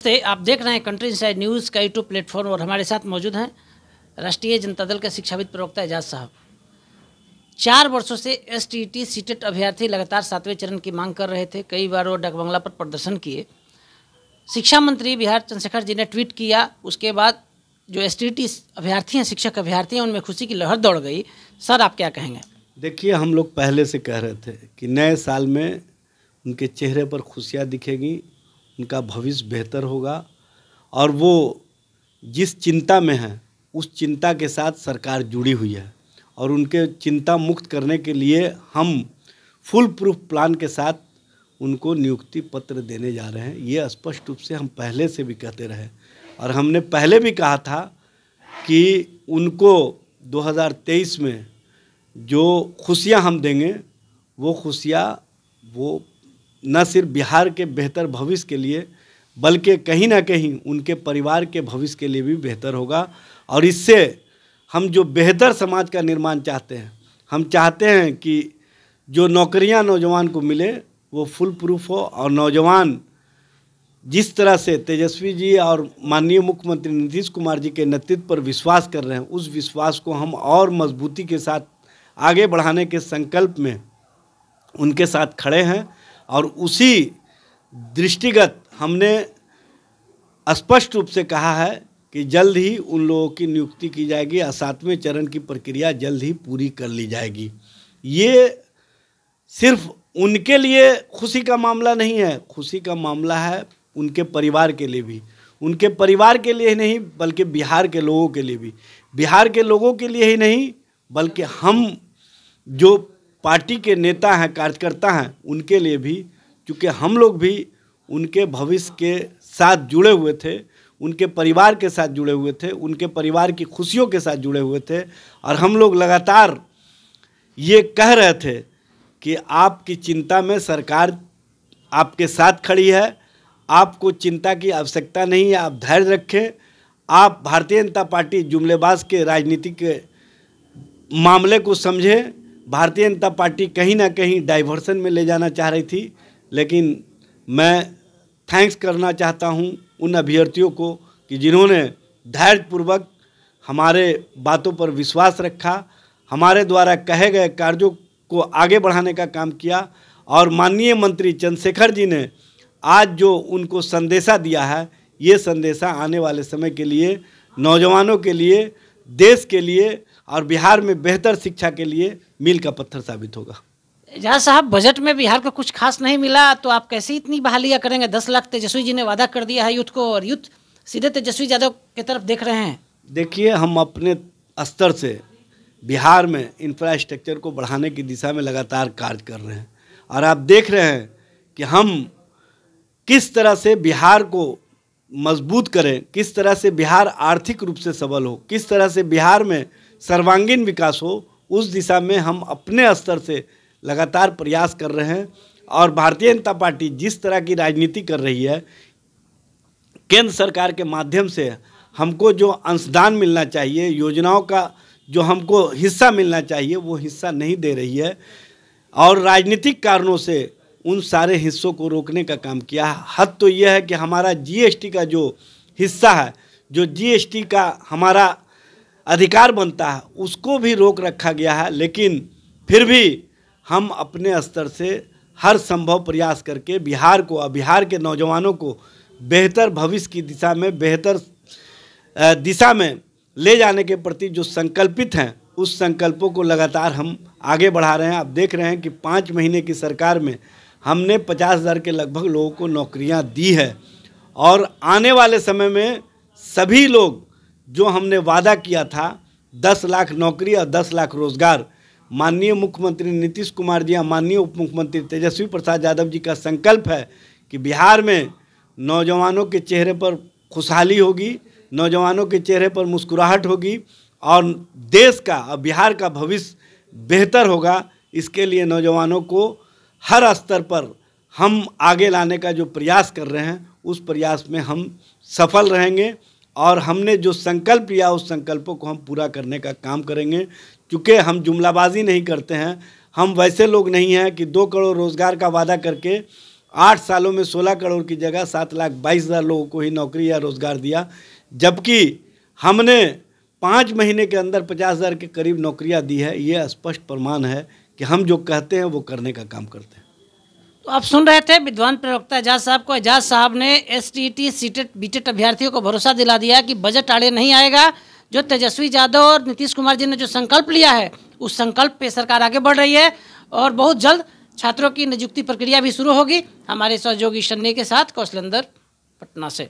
नमस्ते, आप देख रहे हैं कंट्री इनसाइड न्यूज़ का यूट्यूब प्लेटफॉर्म और हमारे साथ मौजूद हैं राष्ट्रीय जनता दल के शिक्षाविद प्रवक्ता एजाज साहब। 4 वर्षों से एसटीईटी सीटेट अभ्यर्थी लगातार 7वें चरण की मांग कर रहे थे। कई बार वो डाकबंगला पर प्रदर्शन किए। शिक्षा मंत्री बिहार चंद्रशेखर जी ने ट्वीट किया, उसके बाद जो एसटीईटी अभ्यर्थी हैं, शिक्षक अभ्यर्थी हैं, उनमें खुशी की लहर दौड़ गई। सर, आप क्या कहेंगे? देखिए, हम लोग पहले से कह रहे थे कि नए साल में उनके चेहरे पर खुशियाँ दिखेगी, उनका भविष्य बेहतर होगा और वो जिस चिंता में है उस चिंता के साथ सरकार जुड़ी हुई है और उनके चिंता मुक्त करने के लिए हम फुल प्रूफ प्लान के साथ उनको नियुक्ति पत्र देने जा रहे हैं। ये स्पष्ट रूप से हम पहले से भी कहते रहे और हमने पहले भी कहा था कि उनको 2023 में जो खुशियां हम देंगे वो खुशियां वो न सिर्फ बिहार के बेहतर भविष्य के लिए बल्कि कहीं ना कहीं उनके परिवार के भविष्य के लिए भी बेहतर होगा। और इससे हम जो बेहतर समाज का निर्माण चाहते हैं, हम चाहते हैं कि जो नौकरियां नौजवान को मिले वो फुल प्रूफ हो और नौजवान जिस तरह से तेजस्वी जी और माननीय मुख्यमंत्री नीतीश कुमार जी के नेतृत्व पर विश्वास कर रहे हैं, उस विश्वास को हम और मजबूती के साथ आगे बढ़ाने के संकल्प में उनके साथ खड़े हैं। और उसी दृष्टिगत हमने स्पष्ट रूप से कहा है कि जल्द ही उन लोगों की नियुक्ति की जाएगी और 7वें चरण की प्रक्रिया जल्द ही पूरी कर ली जाएगी। ये सिर्फ उनके लिए खुशी का मामला नहीं है, खुशी का मामला है उनके परिवार के लिए भी, उनके परिवार के लिए ही नहीं बल्कि बिहार के लोगों के लिए भी, बिहार के लोगों के लिए ही नहीं बल्कि हम जो पार्टी के नेता हैं, कार्यकर्ता हैं, उनके लिए भी, क्योंकि हम लोग भी उनके भविष्य के साथ जुड़े हुए थे, उनके परिवार के साथ जुड़े हुए थे, उनके परिवार की खुशियों के साथ जुड़े हुए थे। और हम लोग लगातार ये कह रहे थे कि आपकी चिंता में सरकार आपके साथ खड़ी है, आपको चिंता की आवश्यकता नहीं है, आप धैर्य रखें। आप भारतीय जनता पार्टी जुमलेबाज के राजनीति के मामले को समझें। भारतीय जनता पार्टी कहीं ना कहीं डाइवर्सन में ले जाना चाह रही थी, लेकिन मैं थैंक्स करना चाहता हूं उन अभ्यर्थियों को कि जिन्होंने धैर्यपूर्वक हमारे बातों पर विश्वास रखा, हमारे द्वारा कहे गए कार्यों को आगे बढ़ाने का काम किया। और माननीय मंत्री चंद्रशेखर जी ने आज जो उनको संदेशा दिया है, ये संदेशा आने वाले समय के लिए, नौजवानों के लिए, देश के लिए और बिहार में बेहतर शिक्षा के लिए मील का पत्थर साबित होगा। एजाज साहब, बजट में बिहार को कुछ खास नहीं मिला तो आप कैसे इतनी बहालियाँ करेंगे? 10 लाख तेजस्वी जी ने वादा कर दिया है यूथ को और यूथ सीधे तेजस्वी यादव की तरफ देख रहे हैं। देखिए, हम अपने स्तर से बिहार में इंफ्रास्ट्रक्चर को बढ़ाने की दिशा में लगातार कार्य कर रहे हैं और आप देख रहे हैं कि हम किस तरह से बिहार को मजबूत करें, किस तरह से बिहार आर्थिक रूप से सबल हो, किस तरह से बिहार में सर्वांगीण विकास हो, उस दिशा में हम अपने स्तर से लगातार प्रयास कर रहे हैं। और भारतीय जनता पार्टी जिस तरह की राजनीति कर रही है, केंद्र सरकार के माध्यम से हमको जो अंशदान मिलना चाहिए, योजनाओं का जो हमको हिस्सा मिलना चाहिए, वो हिस्सा नहीं दे रही है और राजनीतिक कारणों से उन सारे हिस्सों को रोकने का काम किया है। हद तो यह है कि हमारा जीएसटी का जो हिस्सा है, जो जीएसटी का हमारा अधिकार बनता है, उसको भी रोक रखा गया है। लेकिन फिर भी हम अपने स्तर से हर संभव प्रयास करके बिहार को और बिहार के नौजवानों को बेहतर भविष्य की दिशा में, बेहतर दिशा में ले जाने के प्रति जो संकल्पित हैं, उस संकल्पों को लगातार हम आगे बढ़ा रहे हैं। आप देख रहे हैं कि 5 महीने की सरकार में हमने 50,000 के लगभग लोगों को नौकरियां दी है और आने वाले समय में सभी लोग जो हमने वादा किया था 10 लाख नौकरी और 10 लाख रोजगार, माननीय मुख्यमंत्री नीतीश कुमार जी और माननीय उप मुख्यमंत्री तेजस्वी प्रसाद यादव जी का संकल्प है कि बिहार में नौजवानों के चेहरे पर खुशहाली होगी, नौजवानों के चेहरे पर मुस्कुराहट होगी और देश का और बिहार का भविष्य बेहतर होगा। इसके लिए नौजवानों को हर स्तर पर हम आगे लाने का जो प्रयास कर रहे हैं, उस प्रयास में हम सफल रहेंगे और हमने जो संकल्प लिया उस संकल्पों को हम पूरा करने का काम करेंगे। क्योंकि हम जुमलाबाजी नहीं करते हैं, हम वैसे लोग नहीं हैं कि 2 करोड़ रोज़गार का वादा करके 8 सालों में 16 करोड़ की जगह 7,22,000 लोगों को ही नौकरी या रोजगार दिया, जबकि हमने 5 महीने के अंदर 50,000 के करीब नौकरियां दी है। ये स्पष्ट प्रमाण है कि हम जो कहते हैं वो करने का काम करते हैं। तो आप सुन रहे थे विद्वान प्रवक्ता एजाज साहब को। एजाज साहब ने एसटीईटी सीटेट बीटेट अभ्यर्थियों को भरोसा दिला दिया कि बजट आड़े नहीं आएगा। जो तेजस्वी यादव और नीतीश कुमार जी ने जो संकल्प लिया है, उस संकल्प पे सरकार आगे बढ़ रही है और बहुत जल्द छात्रों की नियुक्ति प्रक्रिया भी शुरू होगी। हमारे सहयोगी शन्नी के साथ कौशलेंद्र, पटना से।